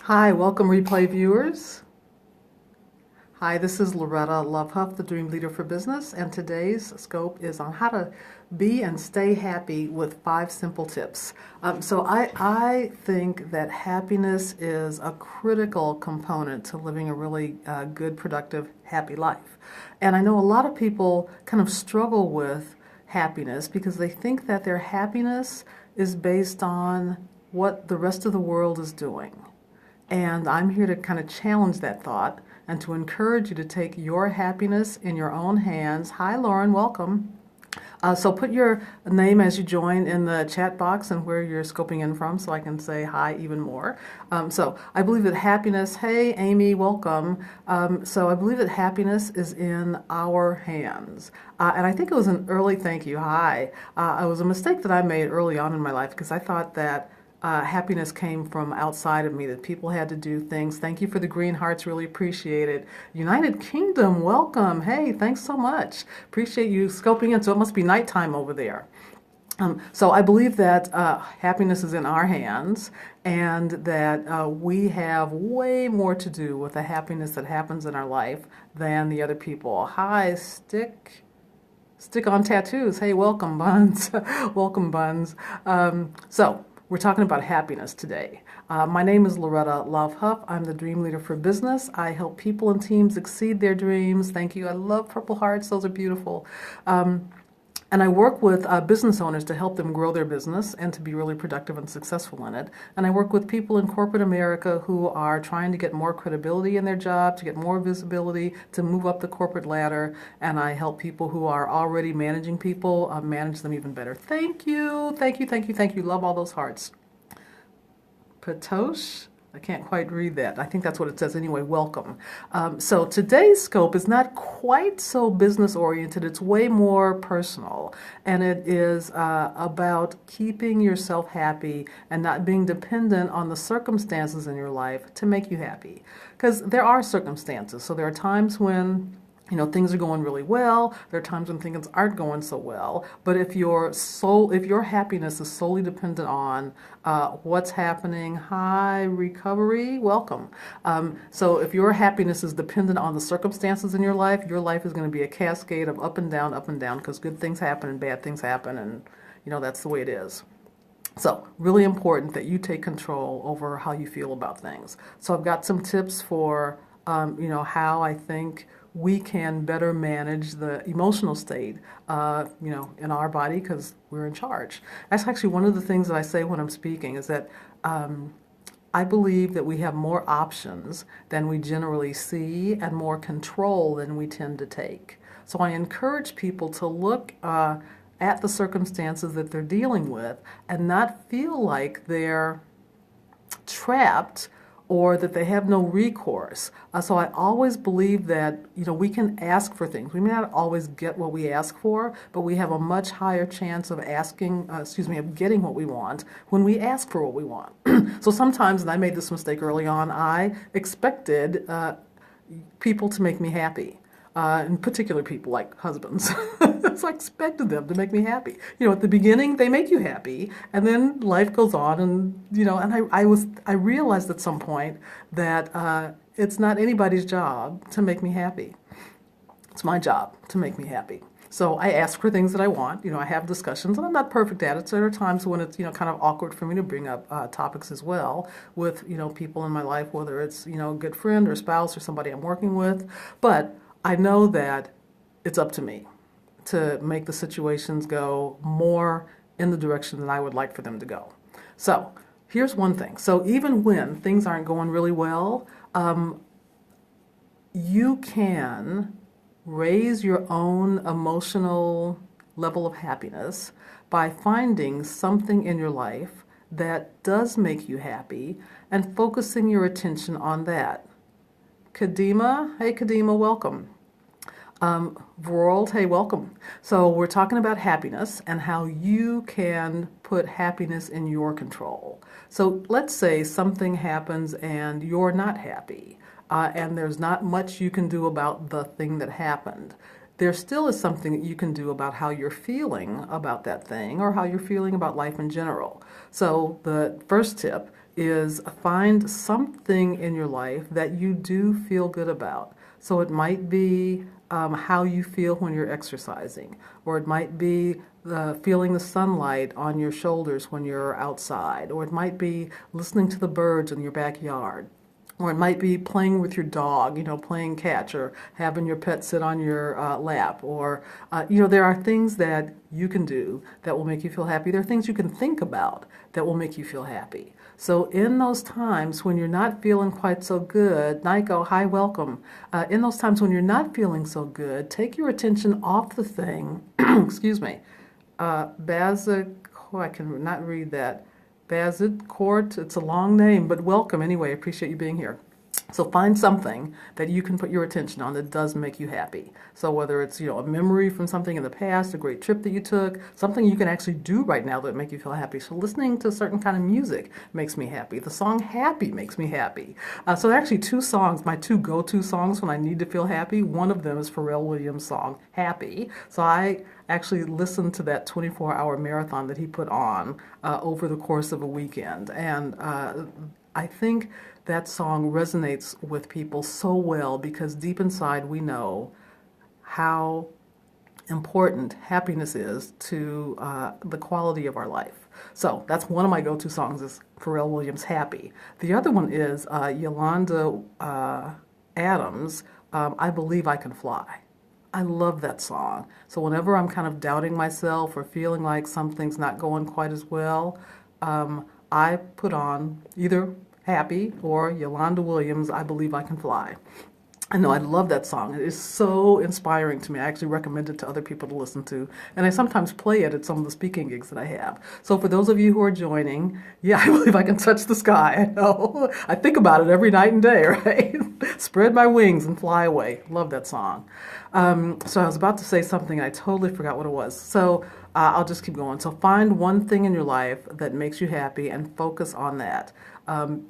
Hi, welcome replay viewers. Hi, this is Loretta Lovehuff, the Dream Leader for Business, and today's scope is on how to be and stay happy with 5 simple tips. I think that happiness is a critical component to living a really good, productive, happy life. And I know a lot of people kind of struggle with happiness because they think that their happiness is based on what the rest of the world is doing. And I'm here to kind of challenge that thought and to encourage you to take your happiness in your own hands. Hi, Lauren, welcome. So put your name as you join in the chat box and where you're scoping in from so I can say hi even more. So I believe that happiness, hey, Amy, welcome. So I believe that happiness is in our hands. And I think it was an early thank you, hi. It was a mistake that I made early on in my life because I thought that happiness came from outside of me, that people had to do things. Thank you for the green hearts, really appreciate it. United Kingdom, welcome. Hey, thanks so much. Appreciate you scoping in. So it must be nighttime over there. So I believe that happiness is in our hands and that we have way more to do with the happiness that happens in our life than the other people. Hi, Stick on tattoos. Hey, welcome, Buns. Welcome, Buns. We're talking about happiness today. My name is Loretta Lovehuff. I'm the Dream Leader for Business. I help people and teams exceed their dreams. Thank you. I love purple hearts. Those are beautiful. And I work with business owners to help them grow their business and to be really productive and successful in it. And I work with people in corporate America who are trying to get more credibility in their job, to get more visibility, to move up the corporate ladder. And I help people who are already managing people manage them even better. Thank you. Thank you. Thank you. Thank you. Love all those hearts. Patosh? I can't quite read that. I think that's what it says anyway. Welcome. So today's scope is not quite so business oriented. It's way more personal. And it is about keeping yourself happy and not being dependent on the circumstances in your life to make you happy. Because there are circumstances. So there are times when things are going really well. There are times when things aren't going so well. But if your happiness is solely dependent on what's happening, hi, recovery, welcome. So if your happiness is dependent on the circumstances in your life is going to be a cascade of up and down, because good things happen and bad things happen, and that's the way it is. So really important that you take control over how you feel about things. So I've got some tips for how I think we can better manage the emotional state, in our body because we're in charge. That's actually one of the things that I say when I'm speaking is that I believe that we have more options than we generally see and more control than we tend to take. So I encourage people to look at the circumstances that they're dealing with and not feel like they're trapped or that they have no recourse. So I always believe that we can ask for things. We may not always get what we ask for, but we have a much higher chance of getting what we want when we ask for what we want. So sometimes, and I made this mistake early on, I expected people to make me happy. In particular people like husbands. So I expected them to make me happy. At the beginning they make you happy, and then life goes on, and and I realized at some point that it's not anybody's job to make me happy. It's my job to make me happy. So I ask for things that I want. I have discussions, and I'm not perfect at it. So there are times when it's kind of awkward for me to bring up topics as well with people in my life, whether it's a good friend or spouse or somebody I'm working with, but I know that it's up to me to make the situations go more in the direction that I would like for them to go. So here's one thing. So even when things aren't going really well, you can raise your own emotional level of happiness by finding something in your life that does make you happy and focusing your attention on that. Kadima, hey Kadima, welcome. World, hey, welcome. So we're talking about happiness and how you can put happiness in your control. So let's say something happens and you're not happy, and there's not much you can do about the thing that happened. There still is something that you can do about how you're feeling about that thing or how you're feeling about life in general. So the first tip is find something in your life that you do feel good about. So it might be how you feel when you're exercising, or it might be feeling the sunlight on your shoulders when you're outside, or it might be listening to the birds in your backyard. Or it might be playing with your dog, playing catch, or having your pet sit on your lap. Or, there are things that you can do that will make you feel happy. There are things you can think about that will make you feel happy. So in those times when you're not feeling quite so good, Nico, hi, welcome. In those times when you're not feeling so good, take your attention off the thing. Excuse me. Bazik, I can not read that. Bazit Court, it's a long name, but welcome anyway. I appreciate you being here. So find something that you can put your attention on that does make you happy. So whether it's, a memory from something in the past, a great trip that you took, something you can actually do right now that make you feel happy. So listening to a certain kind of music makes me happy. The song Happy makes me happy. So there are actually two songs, my two go-to songs when I need to feel happy. One of them is Pharrell Williams' song Happy. So I actually listened to that 24-hour marathon that he put on over the course of a weekend. And I think that song resonates with people so well because deep inside we know how important happiness is to the quality of our life. So that's one of my go-to songs is Pharrell Williams' Happy. The other one is Yolanda Adams, I Believe I Can Fly. I love that song. So whenever I'm kind of doubting myself or feeling like something's not going quite as well, I put on either Happy or Yolanda Williams, I Believe I Can Fly. I know, I love that song. It is so inspiring to me. I actually recommend it to other people to listen to. And I sometimes play it at some of the speaking gigs that I have. So for those of you who are joining, yeah, I believe I can touch the sky. I know. I think about it every night and day, right? Spread my wings and fly away. Love that song. So I was about to say something. I totally forgot what it was. So I'll just keep going. So find one thing in your life that makes you happy and focus on that.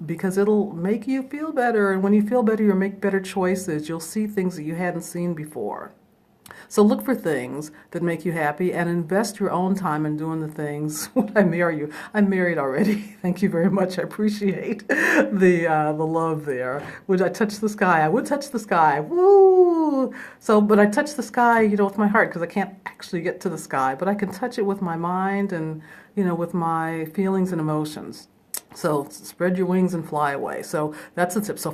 Because it'll make you feel better, and when you feel better, you'll make better choices. You'll see things that you hadn't seen before. So look for things that make you happy and invest your own time in doing the things. When I marry you, I'm married already. Thank you very much. I appreciate the love there. Would I touch the sky? I would touch the sky. Woo! So, but I touch the sky, with my heart because I can't actually get to the sky, but I can touch it with my mind and, with my feelings and emotions. So spread your wings and fly away. So that's the tip. So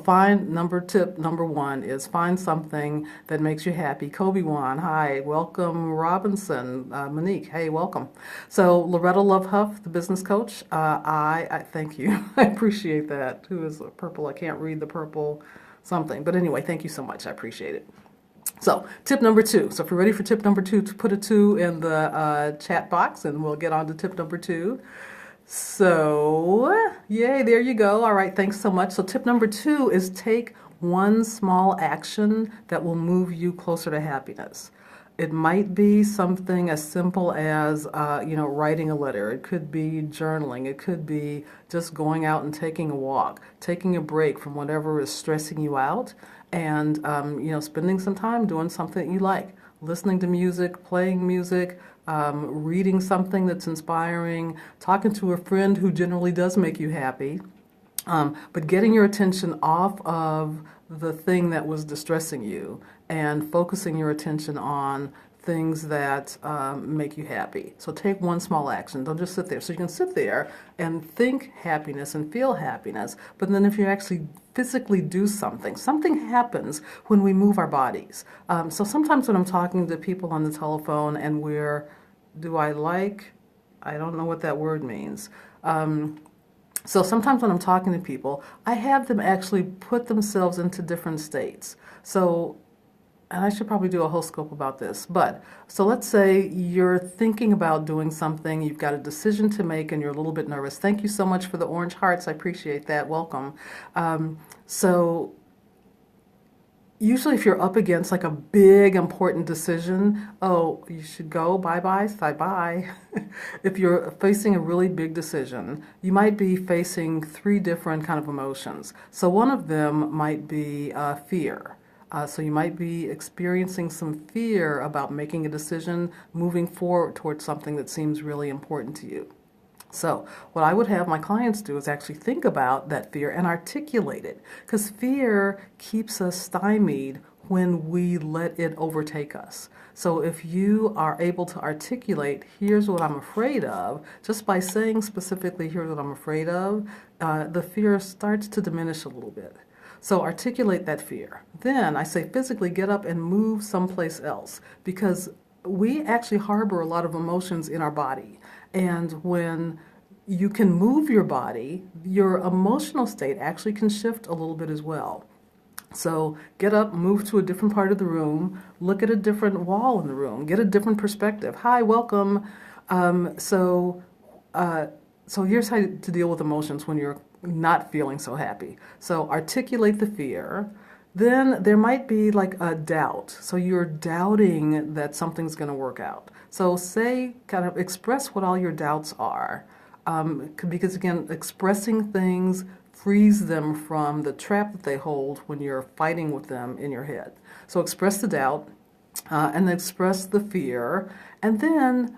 tip number one is find something that makes you happy. Kobe Wan, hi, welcome. Robinson, Monique, hey, welcome. So Loretta Love Huff, the business coach, I thank you. I appreciate that. Who is purple? I can't read the purple something. But anyway, thank you so much. I appreciate it. So tip number two. So if you're ready for tip number two, put a 2 in the chat box and we'll get on to tip number 2. So, yay, there you go. All right, thanks so much. So tip number 2 is take one small action that will move you closer to happiness. It might be something as simple as, writing a letter. It could be journaling. It could be just going out and taking a walk, taking a break from whatever is stressing you out, and, spending some time doing something that you like. Listening to music, playing music, reading something that's inspiring, talking to a friend who generally does make you happy, but getting your attention off of the thing that was distressing you and focusing your attention on things that make you happy. So take one small action. Don't just sit there. So you can sit there and think happiness and feel happiness, but then if you actually physically do something, something happens when we move our bodies. So sometimes when I'm talking to people on the telephone and I don't know what that word means. So sometimes when I'm talking to people, I have them actually put themselves into different states. So, and I should probably do a whole scope about this, so let's say you're thinking about doing something, you've got a decision to make and you're a little bit nervous. Thank you so much for the orange hearts. I appreciate that. Welcome. So usually if you're up against like a big important decision, you should go, bye-bye, bye-bye. If you're facing a really big decision, you might be facing 3 different kind of emotions. So one of them might be fear. So you might be experiencing some fear about making a decision, moving forward towards something that seems really important to you. So what I would have my clients do is actually think about that fear and articulate it, because fear keeps us stymied when we let it overtake us. So if you are able to articulate, here's what I'm afraid of, just by saying specifically, here's what I'm afraid of, the fear starts to diminish a little bit. So articulate that fear. Then I say physically get up and move someplace else, because we actually harbor a lot of emotions in our body. And when you can move your body, your emotional state actually can shift a little bit as well. So get up, move to a different part of the room, look at a different wall in the room, get a different perspective. Hi, welcome. So here's how to deal with emotions when you're not feeling so happy. So articulate the fear. Then there might be like a doubt. So you're doubting that something's going to work out. So say, kind of express what all your doubts are. Because again, expressing things frees them from the trap that they hold when you're fighting with them in your head. So express the doubt, and then express the fear, and then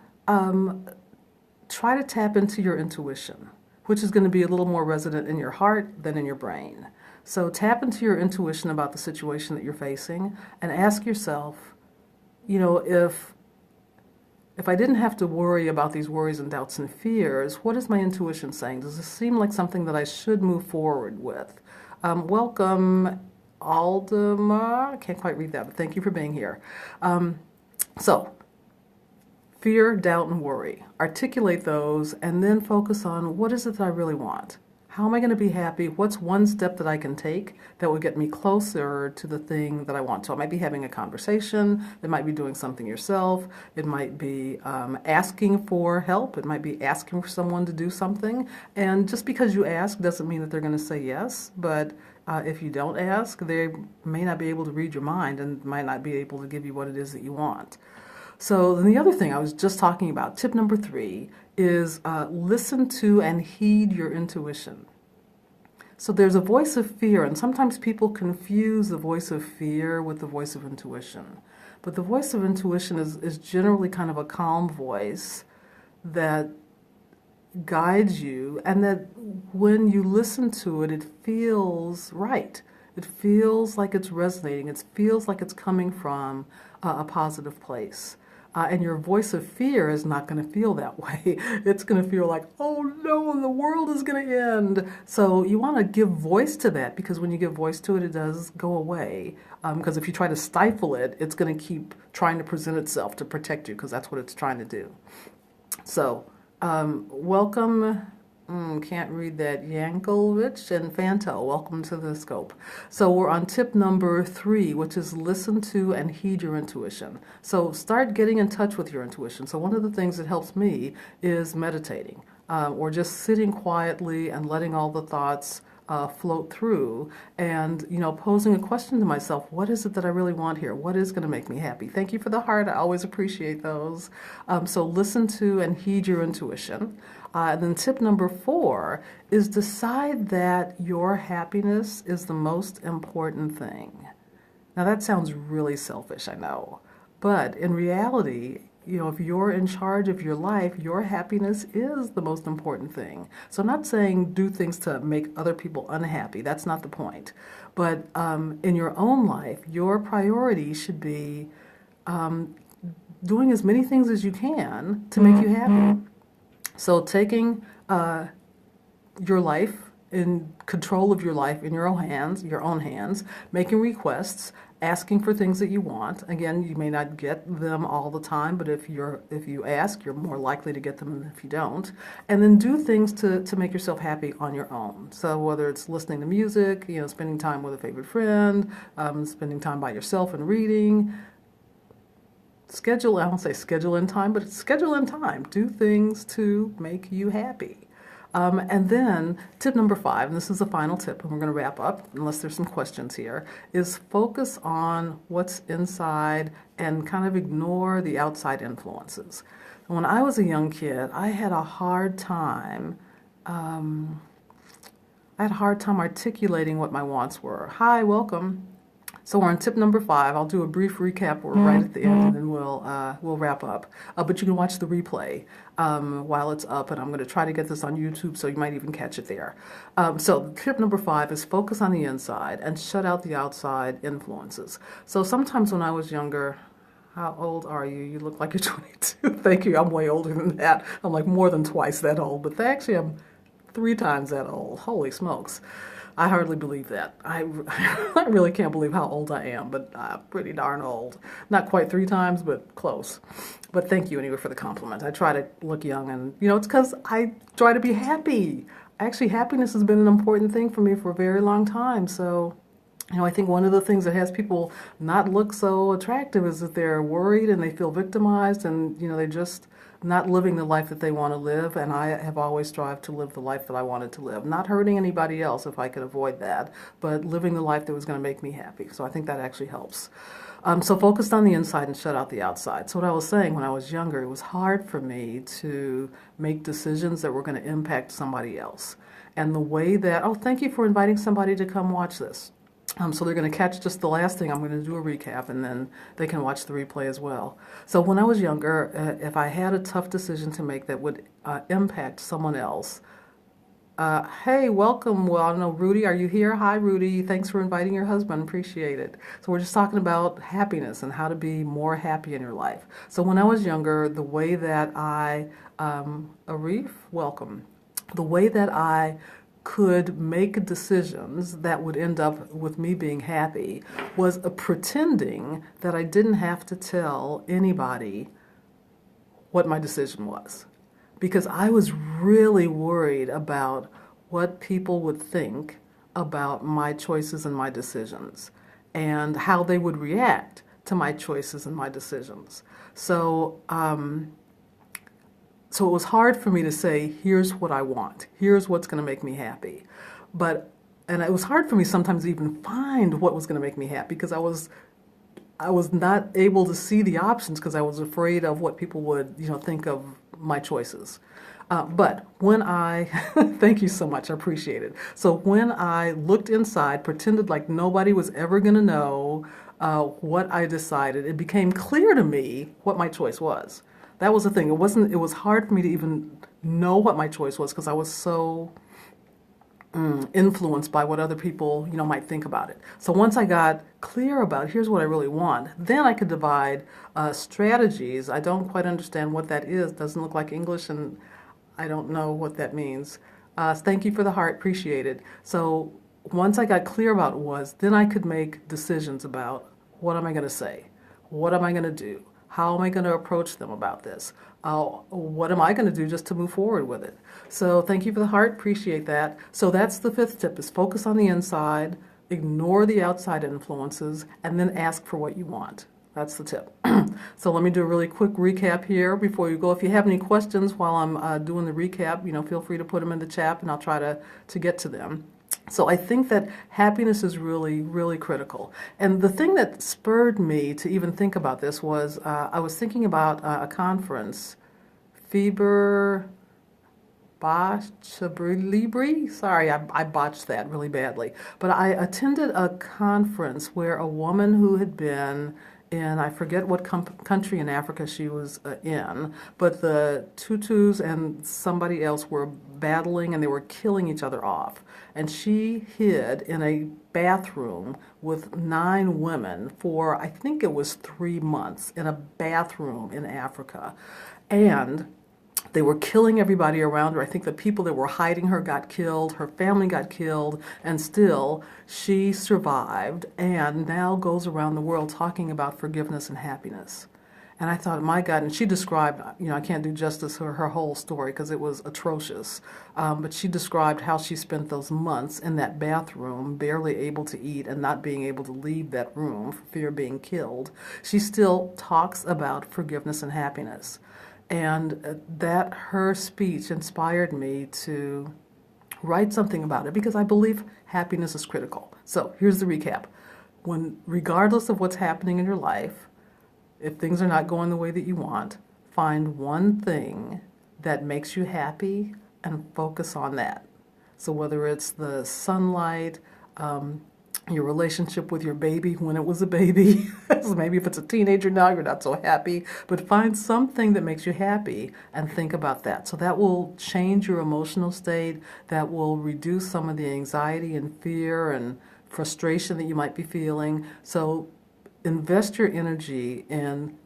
try to tap into your intuition, which is going to be a little more resident in your heart than in your brain. So tap into your intuition about the situation that you're facing and ask yourself, if I didn't have to worry about these worries and doubts and fears, what is my intuition saying? Does this seem like something that I should move forward with? Welcome, Aldemar. I can't quite read that, but thank you for being here. So, fear, doubt, and worry. Articulate those and then focus on what is it that I really want? How am I going to be happy? What's one step that I can take that will get me closer to the thing that I want? So it might be having a conversation. It might be doing something yourself. It might be asking for help. It might be asking for someone to do something. And just because you ask doesn't mean that they're going to say yes. But if you don't ask, they may not be able to read your mind and might not be able to give you what it is that you want. So then the other thing I was just talking about, tip number 3, is listen to and heed your intuition. So there's a voice of fear, and sometimes people confuse the voice of fear with the voice of intuition. But the voice of intuition is generally kind of a calm voice that guides you, and that when you listen to it, it feels right. It feels like it's resonating. It feels like it's coming from a positive place. And your voice of fear is not going to feel that way. It's going to feel like, oh no, the world is going to end. So you want to give voice to that, because when you give voice to it, it does go away. Because if you try to stifle it, it's going to keep trying to present itself to protect you, because that's what it's trying to do. So welcome. Can't read that. Yankovic and Fanto, welcome to the scope. So we're on tip number 3, which is listen to and heed your intuition. So start getting in touch with your intuition. So one of the things that helps me is meditating, or just sitting quietly and letting all the thoughts float through, and posing a question to myself: what is it that I really want here? What is going to make me happy? Thank you for the heart. I always appreciate those. So listen to and heed your intuition. Then tip number 4 is decide that your happiness is the most important thing. Now that sounds really selfish, I know, but in reality, if you're in charge of your life, your happiness is the most important thing. So I'm not saying do things to make other people unhappy. That's not the point. But in your own life, your priority should be doing as many things as you can to make you happy. So taking your life, in control of your life in your own hands, making requests, asking for things that you want. Again, you may not get them all the time, but if you ask, you're more likely to get them than if you don't. And then do things to make yourself happy on your own. So whether it's listening to music, spending time with a favorite friend, spending time by yourself and reading. I won't say schedule in time, but schedule in time. Do things to make you happy. And then tip number 5, and this is the final tip, and we're going to wrap up unless there's some questions here, is focus on what's inside and kind of ignore the outside influences. When I was a young kid, I had a hard time articulating what my wants were. Hi, welcome. So we're on tip number 5. I'll do a brief recap right at the end, and then we'll wrap up. But you can watch the replay while it's up, and I'm going to try to get this on YouTube, so you might even catch it there. So tip number 5 is focus on the inside and shut out the outside influences. So sometimes when I was younger, how old are you? You look like you're 22. Thank you. I'm way older than that. I'm like more than twice that old, but actually I'm 3 times that old. Holy smokes. I hardly believe that. I really can't believe how old I am, but pretty darn old. Not quite 3 times, but close. But thank you anyway for the compliment. I try to look young, and it's because I try to be happy. Actually, happiness has been an important thing for me for a very long time. So, I think one of the things that has people not look so attractive is that they're worried and they feel victimized, and they're just not living the life that they want to live. And I have always strived to live the life that I wanted to live, not hurting anybody else if I could avoid that, but living the life that was going to make me happy. So I think that actually helps. So focused on the inside and shut out the outside. So what I was saying, when I was younger, it was hard for me to make decisions that were going to impact somebody else. And the way that, oh, thank you for inviting somebody to come watch this. So they're going to catch just the last thing. I'm going to do a recap, and then they can watch the replay as well. So when I was younger, if I had a tough decision to make that would impact someone else, hey, welcome. Well, I don't know, Rudy, are you here? Hi, Rudy. Thanks for inviting your husband. Appreciate it. So we're just talking about happiness and how to be more happy in your life. So when I was younger, the way that Arif, welcome. The way that I could make decisions that would end up with me being happy was pretending that I didn't have to tell anybody what my decision was. Because I was really worried about what people would think about my choices and my decisions, and how they would react to my choices and my decisions. So it was hard for me to say, here's what I want. Here's what's going to make me happy. And it was hard for me sometimes to even find what was going to make me happy, because I was not able to see the options because I was afraid of what people would, think of my choices. But when thank you so much, I appreciate it. So when I looked inside, pretended like nobody was ever going to know what I decided, it became clear to me what my choice was. That was the thing. It was hard for me to even know what my choice was because I was so influenced by what other people, might think about it. So once I got clear about here's what I really want, then I could divide strategies. I don't quite understand what that is. Doesn't look like English, and I don't know what that means. Thank you for the heart. Appreciate it. So once I got clear about what it was, then I could make decisions about what am I going to say? What am I going to do? How am I going to approach them about this? What am I going to do just to move forward with it? So thank you for the heart. Appreciate that. So that's the 5th tip, is focus on the inside, ignore the outside influences, and then ask for what you want. That's the tip. So let me do a really quick recap here before you go. If you have any questions while I'm doing the recap, feel free to put them in the chat, and I'll try to get to them. So I think that happiness is really, really critical. And the thing that spurred me to even think about this was I was thinking about a conference, Fiber Libri. Sorry, I botched that really badly. But I attended a conference where a woman who had been in, I forget what country in Africa she was in, but the Tutus and somebody else were battling and they were killing each other off. And she hid in a bathroom with 9 women for, I think it was 3 months, in a bathroom in Africa. And they were killing everybody around her. I think the people that were hiding her got killed, her family got killed, and still she survived and now goes around the world talking about forgiveness and happiness. And I thought, my God, and she described, I can't do justice to her whole story because it was atrocious, but she described how she spent those months in that bathroom, barely able to eat and not being able to leave that room for fear of being killed. She still talks about forgiveness and happiness. And that her speech inspired me to write something about it because I believe happiness is critical. So here's the recap. Regardless of what's happening in your life, if things are not going the way that you want, find one thing that makes you happy and focus on that. So whether it's the sunlight, your relationship with your baby when it was a baby. So maybe if it's a teenager now, you're not so happy, but find something that makes you happy and think about that. So that will change your emotional state, that will reduce some of the anxiety and fear and frustration that you might be feeling. So invest your energy in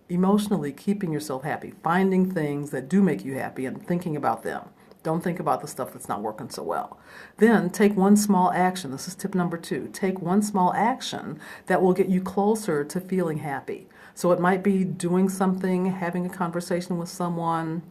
emotionally keeping yourself happy, finding things that do make you happy and thinking about them. Don't think about the stuff that's not working so well. Then take one small action. This is tip number 2. Take one small action that will get you closer to feeling happy. So it might be doing something, having a conversation with someone,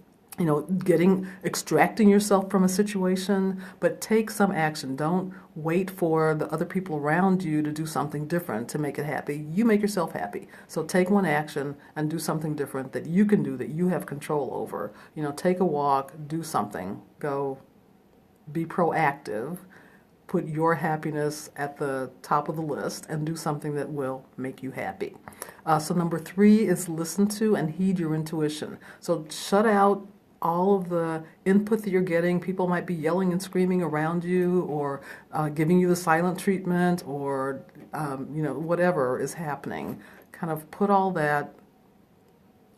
extracting yourself from a situation, but take some action. Don't wait for the other people around you to do something different to make it happy. You make yourself happy. So take one action and do something different that you can do, that you have control over. Take a walk, do something, go be proactive, put your happiness at the top of the list and do something that will make you happy. So number 3 is listen to and heed your intuition. So shut out all of the input that you're getting. People might be yelling and screaming around you, or giving you the silent treatment, or whatever is happening. Kind of put all that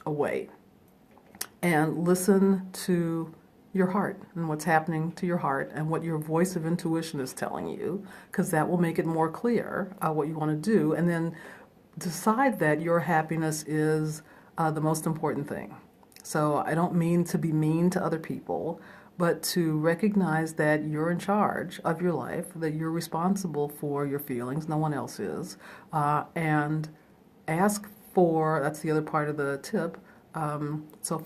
away and listen to your heart and what's happening to your heart and what your voice of intuition is telling you, because that will make it more clear what you want to do. And then decide that your happiness is the most important thing. So I don't mean to be mean to other people, but to recognize that you're in charge of your life, that you're responsible for your feelings, no one else is, and ask for, that's the other part of the tip, so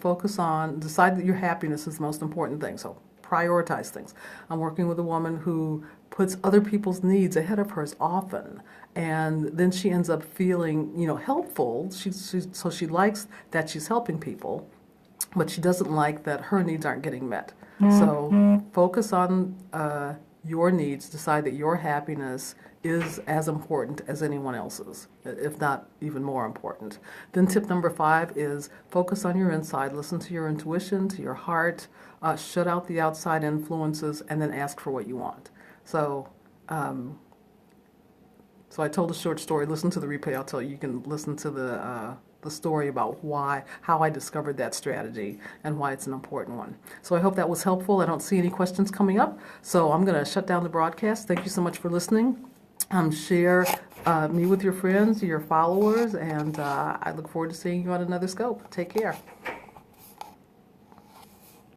decide that your happiness is the most important thing. So prioritize things. I'm working with a woman who puts other people's needs ahead of hers often, and then she ends up feeling, helpful. So she likes that she's helping people, but she doesn't like that her needs aren't getting met. So focus on your needs. Decide that your happiness is as important as anyone else's, if not even more important. Then tip number 5 is focus on your inside. Listen to your intuition, to your heart. Shut out the outside influences, and then ask for what you want. So I told a short story. Listen to the replay. I'll tell you. You can listen to the story about how I discovered that strategy and why it's an important one. So I hope that was helpful. I don't see any questions coming up, so I'm going to shut down the broadcast. Thank you so much for listening. Share me with your friends, your followers, and I look forward to seeing you on another Scope. Take care.